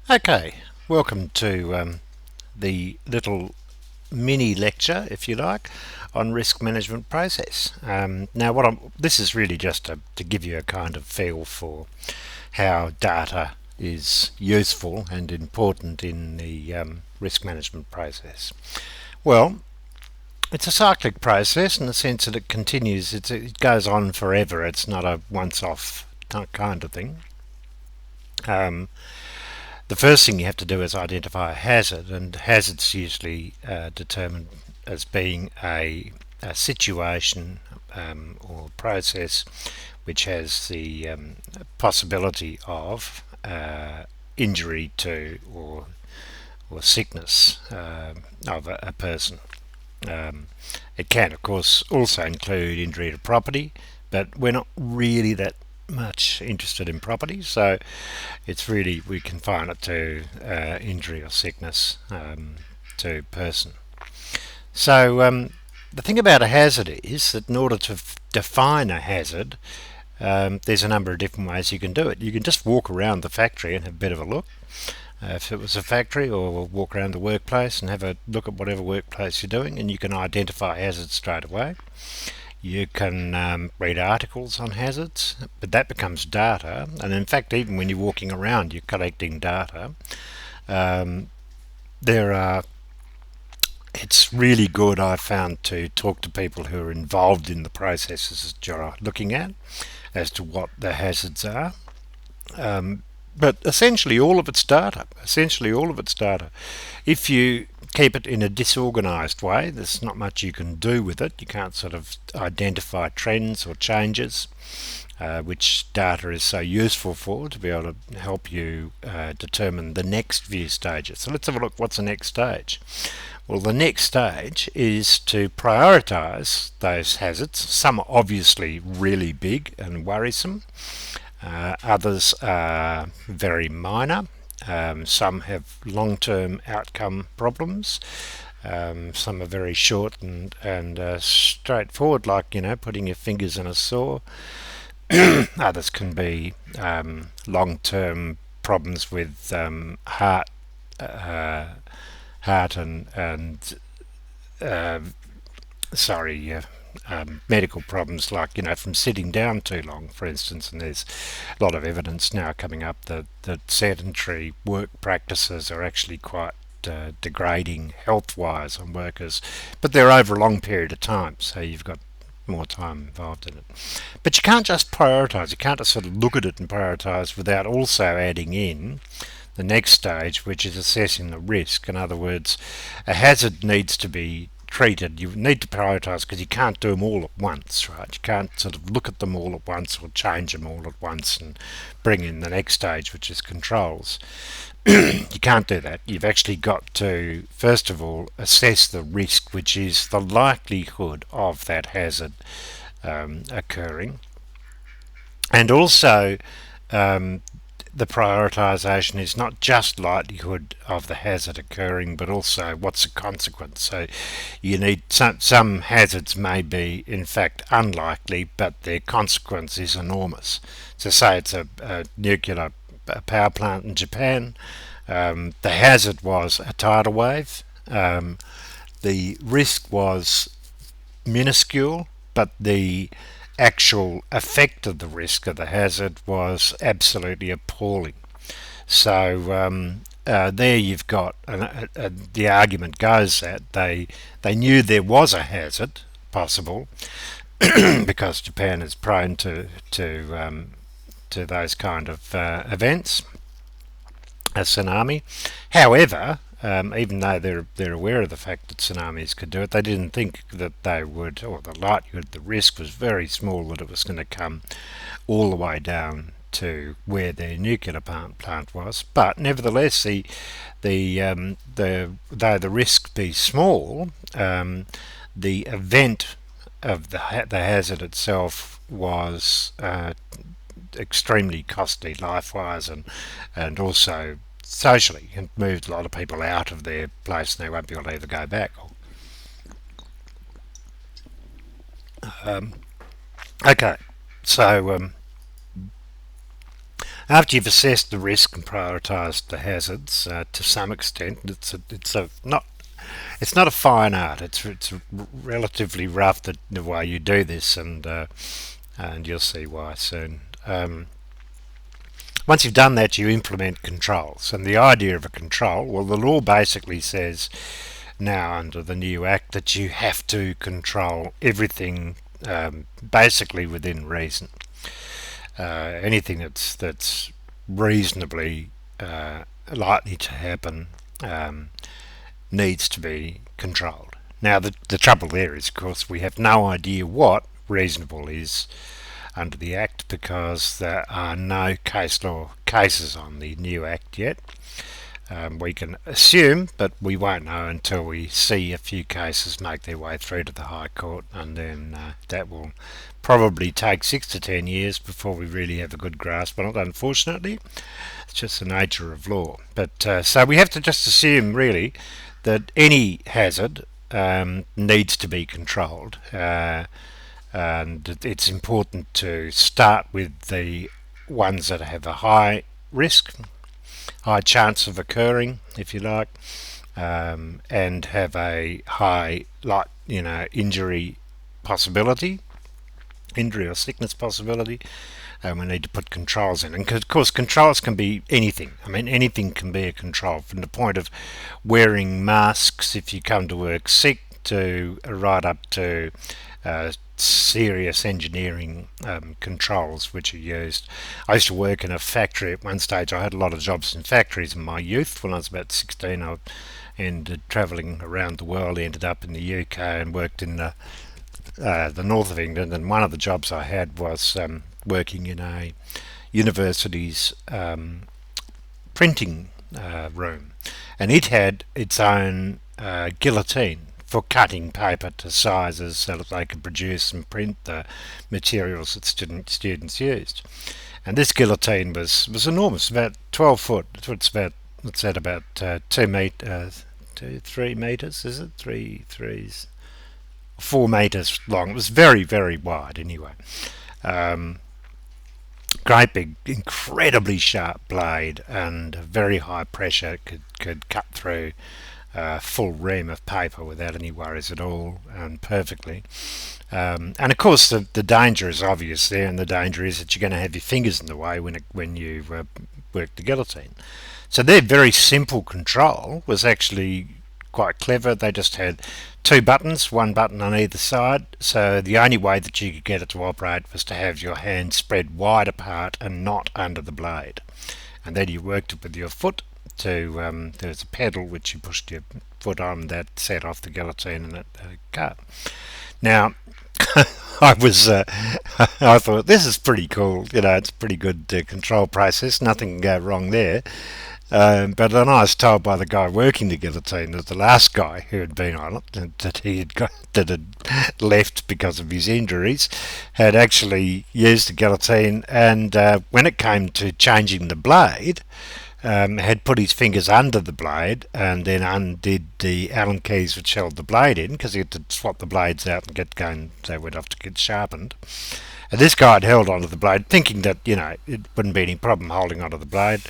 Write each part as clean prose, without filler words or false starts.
Okay, welcome to the little mini lecture, if you like, on risk management process. Now, this is really just to give you a kind of feel for how data is useful and important in the risk management process. Well, it's a cyclic process in the sense that it continues. It goes on forever. It's not a once-off kind of thing. Um, The first thing you have to do is identify a hazard, and hazards usually determined as being a situation or process which has the possibility of injury to or sickness of a person. Um, it can, of course, also include injury to property, but we're not really that much interested in property, so it's really we confine it to injury or sickness to person. So the thing about a hazard is that in order to define a hazard, there's a number of different ways you can do it. You can just walk around the factory and have a bit of a look. If it was a factory, or walk around the workplace and have a look at whatever workplace you're doing, and you can identify hazards straight away. You can read articles on hazards, but that becomes data. And in fact, even when you're walking around, you're collecting data. Um, there are. It's really good, I found, to talk to people who are involved in the processes that you're looking at as to what the hazards are. Um, but essentially, all of it's data. Essentially, all of it's data. If you keep it in a disorganised way, there's not much you can do with it. You can't sort of identify trends or changes, which data is so useful for to be able to help you determine the next few stages. So let's have a look. What's the next stage? Well, the next stage is to prioritise those hazards. Some are obviously really big and worrisome. Others are very minor. Some have long-term outcome problems. Some are very short and straightforward, like putting your fingers in a saw. Others can be long-term problems with uh, heart and uh, sorry, medical problems, like from sitting down too long, for instance. And there's a lot of evidence now coming up that sedentary work practices are actually quite degrading health-wise on workers, but they're over a long period of time, so you've got more time involved in it. But you can't just prioritise. You can't just sort of look at it and prioritise without also adding in the next stage, which is assessing the risk. In other words, a hazard needs to be treated. You need to prioritise because you can't do them all at once, right? You can't sort of look at them all at once or change them all at once and bring in the next stage, which is controls. You can't do that. You've actually got to, first of all, assess the risk, which is the likelihood of that hazard occurring. And also, um, the prioritisation is not just likelihood of the hazard occurring, but also what's the consequence. So you need some hazards may be in fact unlikely, but their consequence is enormous. So say it's a nuclear power plant in Japan. The hazard was a tidal wave. The risk was minuscule, but the actual effect of the risk of the hazard was absolutely appalling. So there you've got the argument goes that they knew there was a hazard possible because Japan is prone to those kind of events, a tsunami. However, even though they're aware of the fact that tsunamis could do it, they didn't think that they would, or the likelihood, the risk was very small that it was going to come all the way down to where their nuclear plant was. But nevertheless, though the risk be small, the event of the hazard itself was extremely costly life-wise and also socially. It moved a lot of people out of their place and they won't be able to ever go back. Okay, so After you've assessed the risk and prioritised the hazards to some extent, it's not a fine art. It's relatively rough the way you do this, and you'll see why soon. Once you've done that, you implement controls, and the idea of a control, well, the law basically says now under the new act that you have to control everything basically within reason. Anything that's reasonably likely to happen needs to be controlled. Now, the trouble there is, of course, we have no idea what reasonable is under the Act because there are no case law cases on the new Act yet. We can assume, but we won't know until we see a few cases make their way through to the High Court, and then that will probably take 6 to 10 years before we really have a good grasp on it, unfortunately. It's just the nature of law. But so we have to just assume, really, that any hazard needs to be controlled. And it's important to start with the ones that have a high risk, high chance of occurring, if you like, and have a high, injury possibility, injury or sickness possibility. We need to put controls in, and of course, controls can be anything. I mean, anything can be a control, from the point of wearing masks if you come to work sick, to right up to serious engineering controls which are used. I used to work in a factory at one stage. I had a lot of jobs in factories in my youth. When I was about 16, I ended travelling around the world, ended up in the UK and worked in the north of England. And one of the jobs I had was working in a university's printing room, and it had its own guillotine for cutting paper to sizes so that they could produce and print the materials that students used. And this guillotine was enormous, about 12 foot. It's at about 3 meters, is it? 4 meters long. It was very, very wide anyway. Great big, incredibly sharp blade, and very high pressure could cut through a full ream of paper without any worries at all, and perfectly. And of course, the danger is obvious there, and the danger is that you're going to have your fingers in the way when you work the guillotine. So their very simple control was actually quite clever. They just had 2 buttons, 1 button on either side, so the only way that you could get it to operate was to have your hand spread wide apart and not under the blade. And then you worked it with your foot to, there's a pedal which you pushed your foot on, that set off the guillotine and it cut. Now, I thought, this is pretty cool, it's a pretty good control process, nothing can go wrong there. But then I was told by the guy working the guillotine that the last guy who had been on it, that had left because of his injuries, had actually used the guillotine, and when it came to changing the blade, had put his fingers under the blade and then undid the Allen keys which held the blade in, because he had to swap the blades out and get going. They went off to get sharpened. And this guy had held onto the blade, thinking that it wouldn't be any problem holding onto the blade.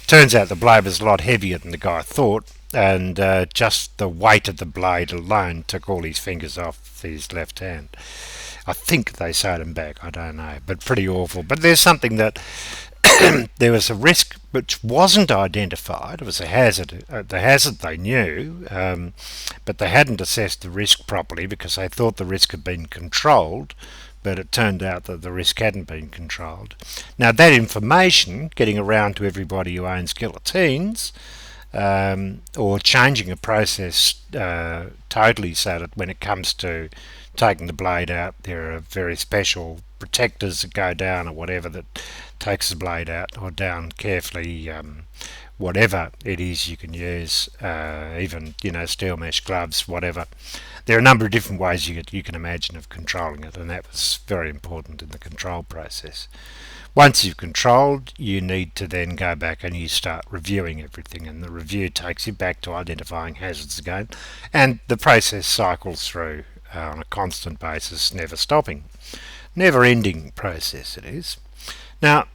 Turns out the blade was a lot heavier than the guy thought, and just the weight of the blade alone took all his fingers off his left hand. I think they sewed him back, I don't know, but pretty awful. But there's something that there was a risk which wasn't identified. It was a hazard. The hazard they knew, but they hadn't assessed the risk properly because they thought the risk had been controlled, but it turned out that the risk hadn't been controlled. Now, that information, getting around to everybody who owns guillotines, or changing a process totally so that when it comes to taking the blade out, there are very special protectors that go down or whatever that takes the blade out or down carefully, whatever it is you can use, even steel mesh gloves, whatever. There are a number of different ways you can imagine of controlling it, and that was very important in the control process. Once you've controlled, you need to then go back and you start reviewing everything, and the review takes you back to identifying hazards again, and the process cycles through on a constant basis, never stopping. Never ending process it is. Now,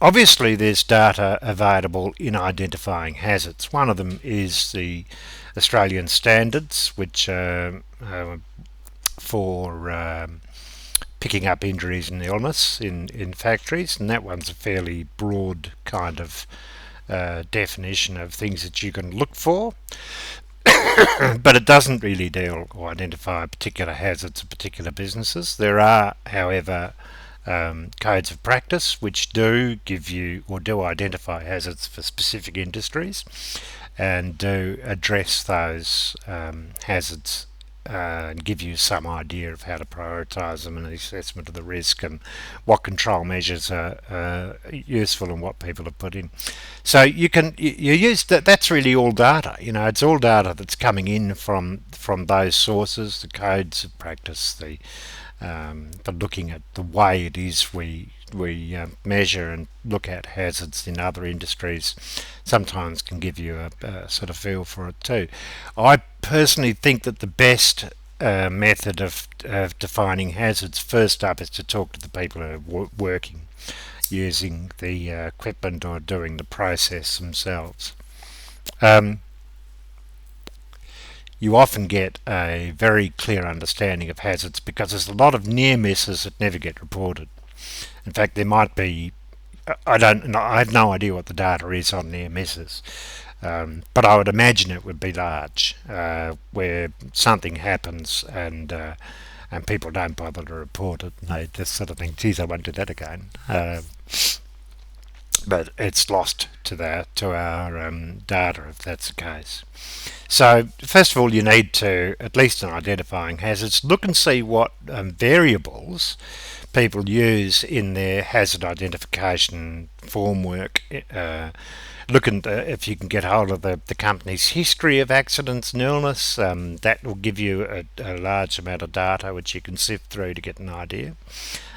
Obviously, there's data available in identifying hazards. One of them is the Australian standards, which for picking up injuries and illness in factories, and that one's a fairly broad kind of definition of things that you can look for, but it doesn't really deal or identify particular hazards of particular businesses. There are, however, codes of practice which do give you or do identify hazards for specific industries and do address those hazards and give you some idea of how to prioritise them and the assessment of the risk and what control measures are useful and what people have put in. So you use that. That's really all data. It's all data that's coming in from those sources, the codes of practice, the looking at the way it is we measure and look at hazards in other industries sometimes can give you a sort of feel for it too. I personally think that the best method of defining hazards first up is to talk to the people who are working using the equipment or doing the process themselves. Um, you often get a very clear understanding of hazards because there's a lot of near misses that never get reported. In fact, there might be. I have no idea what the data is on near misses, but I would imagine it would be large, where something happens and people don't bother to report it. And they just sort of think, "Geez, I won't do that again." But it's lost to our data if that's the case. So first of all, you need to, at least in identifying hazards, look and see what variables people use in their hazard identification formwork. Look at if you can get hold of the company's history of accidents and illness. That will give you a large amount of data which you can sift through to get an idea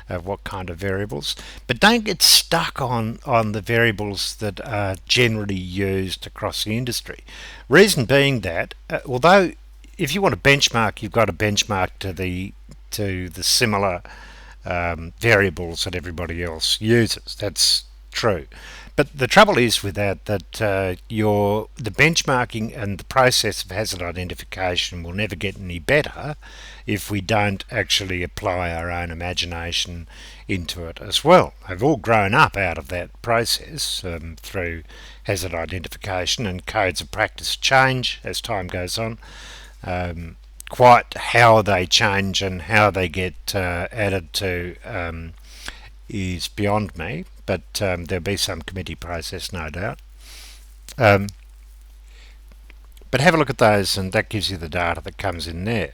of what kind of variables. But don't get stuck on the variables that are generally used across the industry. Reason being that, although if you want to benchmark, you've got to benchmark to the similar variables that everybody else uses. That's true. But the trouble is with that the benchmarking and the process of hazard identification will never get any better if we don't actually apply our own imagination into it as well. They've all grown up out of that process through hazard identification, and codes of practice change as time goes on. Quite how they change and how they get added to is beyond me, but there'll be some committee process, no doubt. Um, but have a look at those, and that gives you the data that comes in there.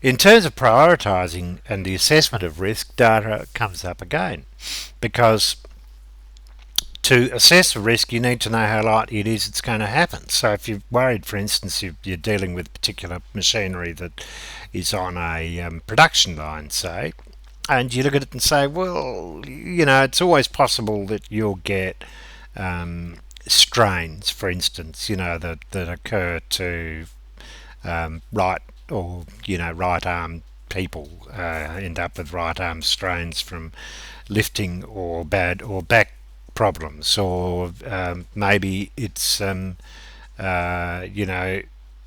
In terms of prioritising and the assessment of risk, data comes up again, because to assess a risk, you need to know how likely it is it's going to happen. So if you're worried, for instance, you're dealing with particular machinery that is on a production line, say, and you look at it and say, well, it's always possible that you'll get strains, for instance, that occur to right or right arm people end up with right arm strains from lifting or bad or back problems, or maybe it's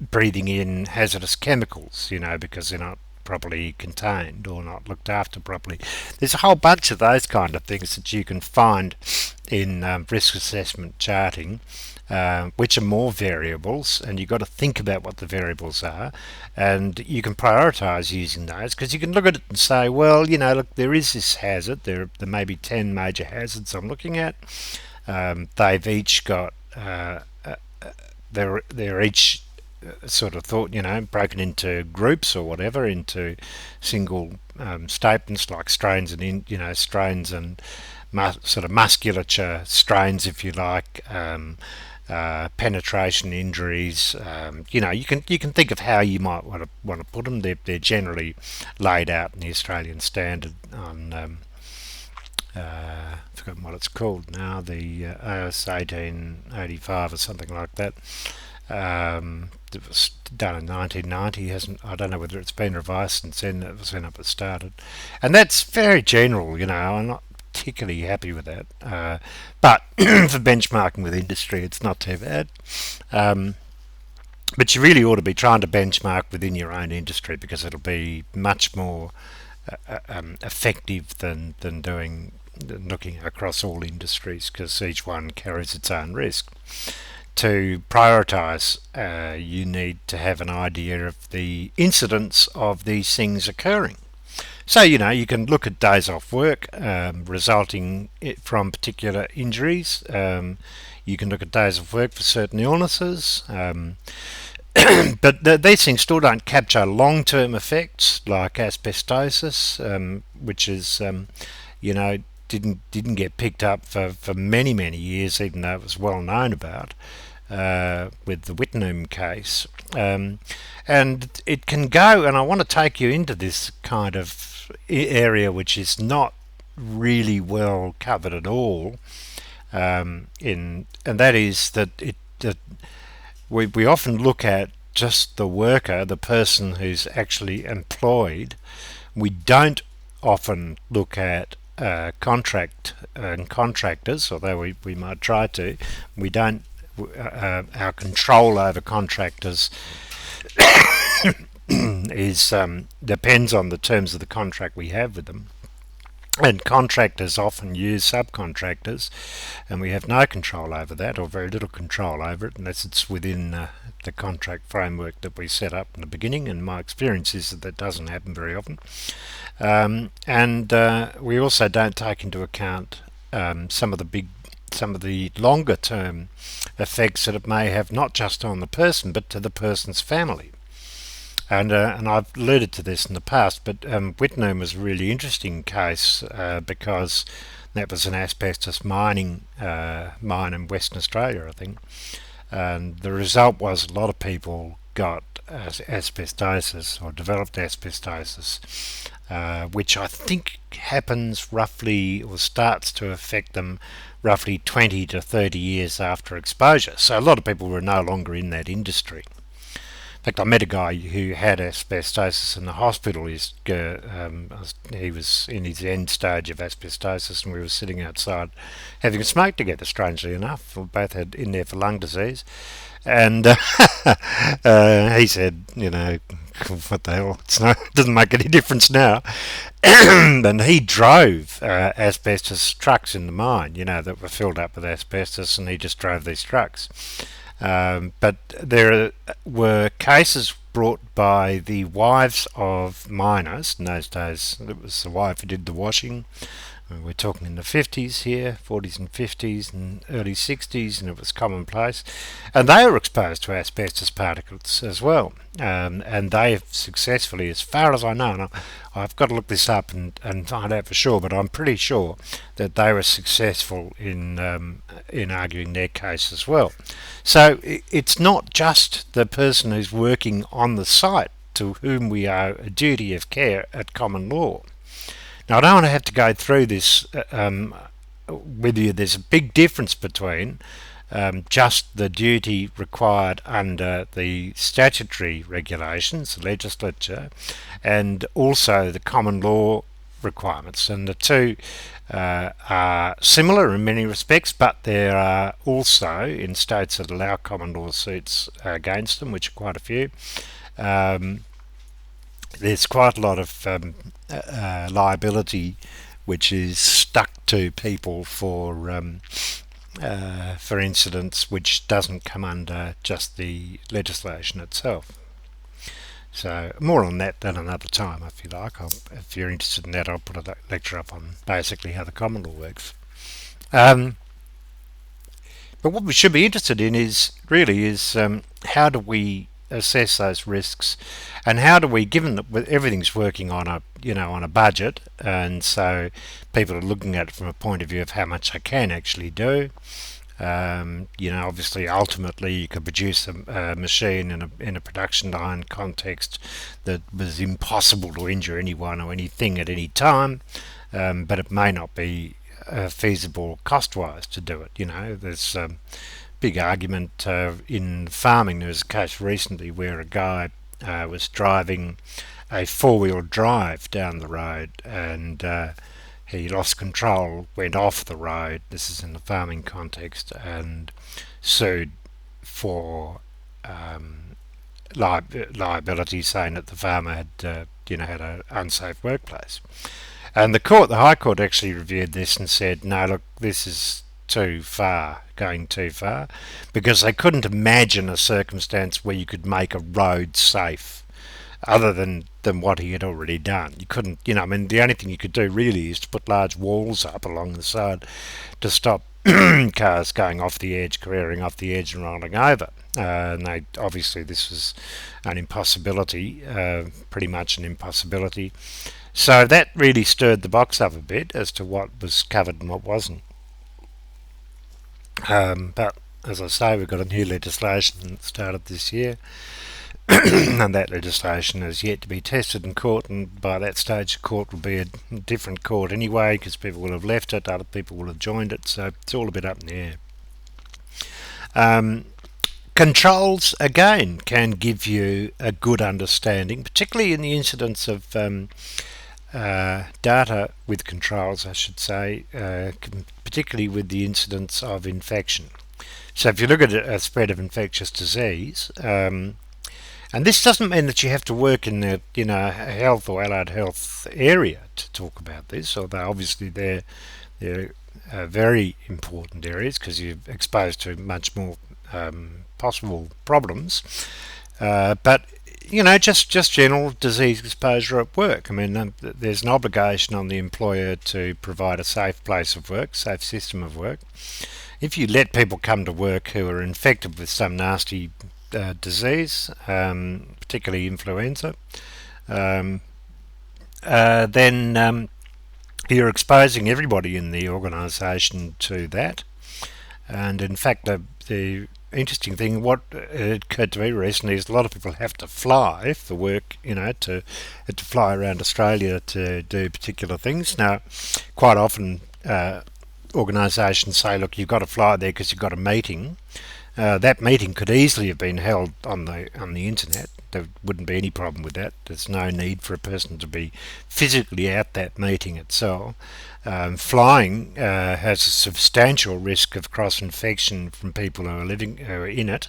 breathing in hazardous chemicals, because they're not properly contained or not looked after properly. There's a whole bunch of those kind of things that you can find in risk assessment charting, which are more variables, and you've got to think about what the variables are, and you can prioritise using those, because you can look at it and say, well, look, there is this hazard, there may be 10 major hazards I'm looking at. They've each got they're each sort of thought, broken into groups or whatever, into single statements like strains and strains and sort of musculature strains, if you like, penetration injuries. You can think of how you might want to put them. They're generally laid out in the Australian standard on. I've forgotten what it's called now, the OS 1885 or something like that. It was done in 1990. I don't know whether it's been revised since then. It was when it was started, and that's very general. I'm not particularly happy with that. But for benchmarking with industry, it's not too bad. Um, but you really ought to be trying to benchmark within your own industry because it'll be much more effective than than looking across all industries because each one carries its own risk. To prioritise, you need to have an idea of the incidence of these things occurring. So, you can look at days off work resulting from particular injuries. You can look at days off work for certain illnesses. But these things still don't capture long-term effects like asbestosis, which is, you know, didn't get picked up for many years, even though it was well known about with the Whitnum case. And it can go, and I want to take you into this kind of area which is not really well covered at all. And that is that we often look at just the worker, the person who's actually employed. We don't often look at contract and contractors, although we might try to. We don't. Our control over contractors is depends on the terms of the contract we have with them. And contractors often use subcontractors, and we have no control over that, or very little control over it, unless it's within the contract framework that we set up in the beginning. And my experience is that doesn't happen very often. And we also don't take into account some of the longer term effects that it may have, not just on the person, but to the person's family. And I've alluded to this in the past, but Whitnum was a really interesting case because that was an asbestos mine in Western Australia, I think. And the result was a lot of people got asbestosis or developed asbestosis, which I think happens roughly or starts to affect them roughly 20 to 30 years after exposure. So a lot of people were no longer in that industry. In fact, I met a guy who had asbestosis in the hospital. He was in his end stage of asbestosis, and we were sitting outside having a smoke together, strangely enough. We both had in there for lung disease. And he said, what the hell, it doesn't make any difference now. And he drove asbestos trucks in the mine, that were filled up with asbestos, and he just drove these trucks. But there were cases brought by the wives of miners. In those days, it was the wife who did the washing. We're talking in the 50s here, 40s and 50s and early 60s, and it was commonplace. And they were exposed to asbestos particles as well. And they have successfully, as far as I know, and I've got to look this up and find out for sure, but I'm pretty sure that they were successful in arguing their case as well. So it's not just the person who's working on the site to whom we owe a duty of care at common law. Now, I don't want to have to go through this with you. There's a big difference between just the duty required under the statutory regulations, the legislature, and also the common law requirements. And the two are similar in many respects, but there are also, in states that allow common law suits against them, which are quite a few, there's quite a lot of liability which is stuck to people for incidents which doesn't come under just the legislation itself. So more on that at another time, if you like. If you're interested in that, I'll put a lecture up on basically how the common law works. But what we should be interested in is how do we assess those risks, and how do we, given that everything's working on a budget, and so people are looking at it from a point of view of how much they can actually do. Obviously, ultimately, you could produce a machine in a production line context that was impossible to injure anyone or anything at any time, but it may not be feasible cost-wise to do it. There's big argument in farming. There was a case recently where a guy was driving a four-wheel drive down the road, and he lost control, went off the road. This is in the farming context, and sued for liability, saying that the farmer had, had an unsafe workplace. And the High Court, actually reviewed this and said, no, look, this is too far, going too far, because they couldn't imagine a circumstance where you could make a road safe other than what he had already done. You couldn't, I mean, the only thing you could do really is to put large walls up along the side to stop cars going off the edge, careering off the edge and rolling over. And obviously this was an impossibility, pretty much an impossibility. So that really stirred the box up a bit as to what was covered and what wasn't. But as I say, we've got a new legislation that started this year, and that legislation is yet to be tested in court, and by that stage the court will be a different court anyway, because people will have left it, other people will have joined it, so it's all a bit up in the air. Controls, again, can give you a good understanding, particularly in the incidence of data with controls, I should say, particularly with the incidence of infection. So if you look at a spread of infectious disease, and this doesn't mean that you have to work in the health or allied health area to talk about this, although obviously they're very important areas because you're exposed to much more possible problems. But just general disease exposure at work. I mean, there's an obligation on the employer to provide a safe place of work, safe system of work. If you let people come to work who are infected with some nasty disease, particularly influenza, then you're exposing everybody in the organisation to that. And in fact, the interesting thing, what occurred to me recently, is a lot of people have to fly for work, to fly around Australia to do particular things. Now, quite often organisations say, look, you've got to fly there because you've got a meeting. That meeting could easily have been held on the internet. There wouldn't be any problem with that. There's no need for a person to be physically at that meeting itself. Flying has a substantial risk of cross-infection from people who are in it,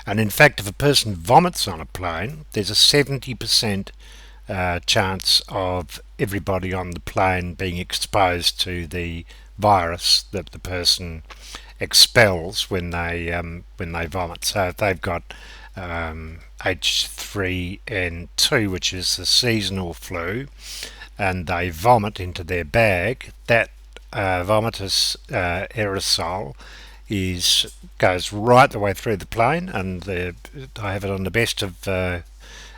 and in fact, if a person vomits on a plane, there's a 70% chance of everybody on the plane being exposed to the virus that the person expels when they vomit. So if they've got H3N2, which is the seasonal flu, and they vomit into their bag, that vomitus aerosol goes right the way through the plane, and I have it on the best of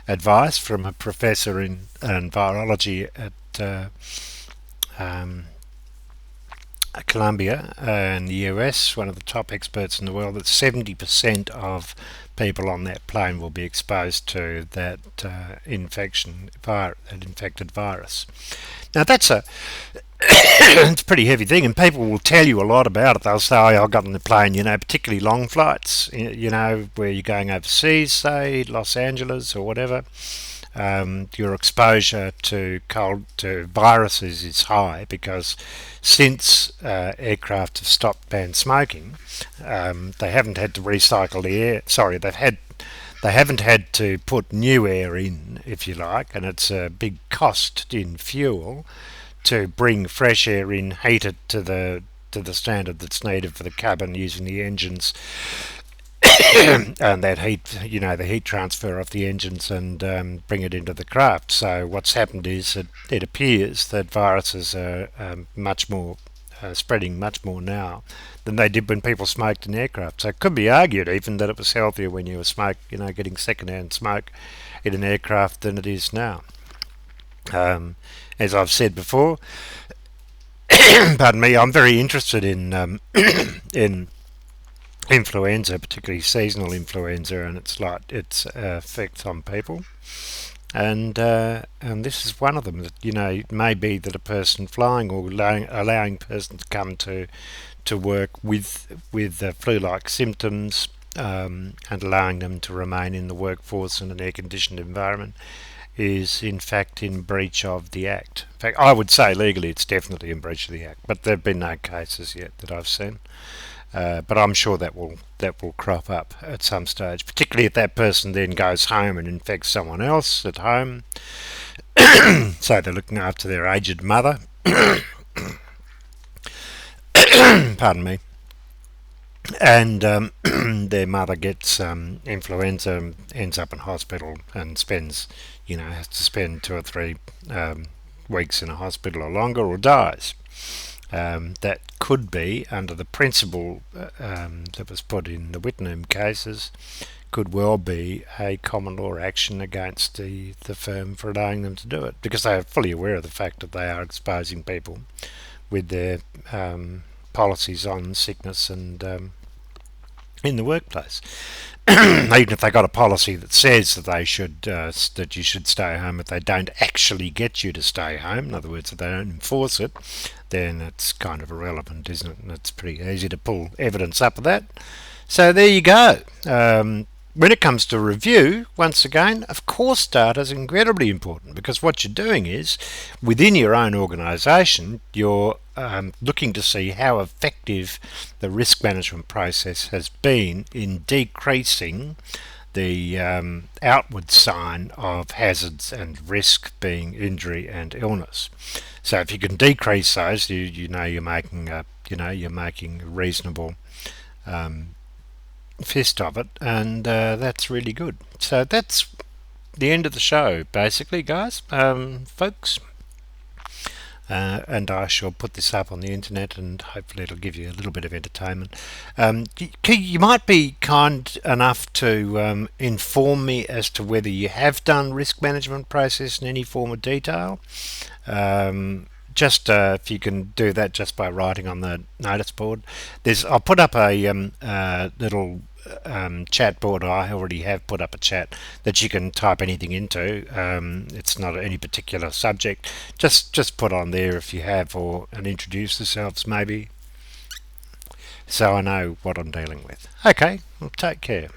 advice from a professor in virology at Columbia in the US, one of the top experts in the world, that 70% of people on that plane will be exposed to that infected virus. Now that's it's a pretty heavy thing, and people will tell you a lot about it. They'll say, "Oh, I got on the plane, particularly long flights, where you're going overseas, say Los Angeles or whatever." Your exposure to viruses is high because since aircraft have stopped banned smoking, they haven't had to recycle the air. Sorry, they haven't had to put new air in, if you like, and it's a big cost in fuel to bring fresh air in, heated to the standard that's needed for the cabin using the engines. And that heat, the heat transfer off the engines and bring it into the craft. So what's happened is that it appears that viruses are much more spreading much more now than they did when people smoked in aircraft. So it could be argued even that it was healthier when you were getting second-hand smoke in an aircraft than it is now. As I've said before, pardon me, I'm very interested in in influenza, particularly seasonal influenza, and its effects on people, and this is one of them. That it may be that a person flying or allowing a person to come to work with flu-like symptoms, and allowing them to remain in the workforce in an air-conditioned environment is in fact in breach of the Act. In fact, I would say legally it's definitely in breach of the Act, but there have been no cases yet that I've seen. But I'm sure that will crop up at some stage, particularly if that person then goes home and infects someone else at home. So they're looking after their aged mother. Pardon me. And their mother gets influenza, ends up in hospital, and has to spend 2 or 3 weeks in a hospital or longer, or dies. That could be, under the principle that was put in the Whitnam cases, could well be a common law action against the firm for allowing them to do it, because they are fully aware of the fact that they are exposing people with their policies on sickness and in the workplace. Even if they got a policy that says that you should stay home, if they don't actually get you to stay home, in other words, if they don't enforce it, then it's kind of irrelevant, isn't it? And it's pretty easy to pull evidence up of that. So there you go. When it comes to review, once again, of course data is incredibly important, because what you're doing is, within your own organisation, you're looking to see how effective the risk management process has been in decreasing the outward sign of hazards and risk, being injury and illness. So if you can decrease those, you know you're making a reasonable fist of it, and that's really good. So that's the end of the show, basically, guys, folks. And I shall put this up on the internet, and hopefully it'll give you a little bit of entertainment. You might be kind enough to inform me as to whether you have done risk management process in any form of detail. Just if you can do that just by writing on the notice board. I'll put up a little chat board. I already have put up a chat that you can type anything into. It's not any particular subject. Just put on there if you have, and introduce yourselves maybe, so I know what I'm dealing with. Okay, well, take care.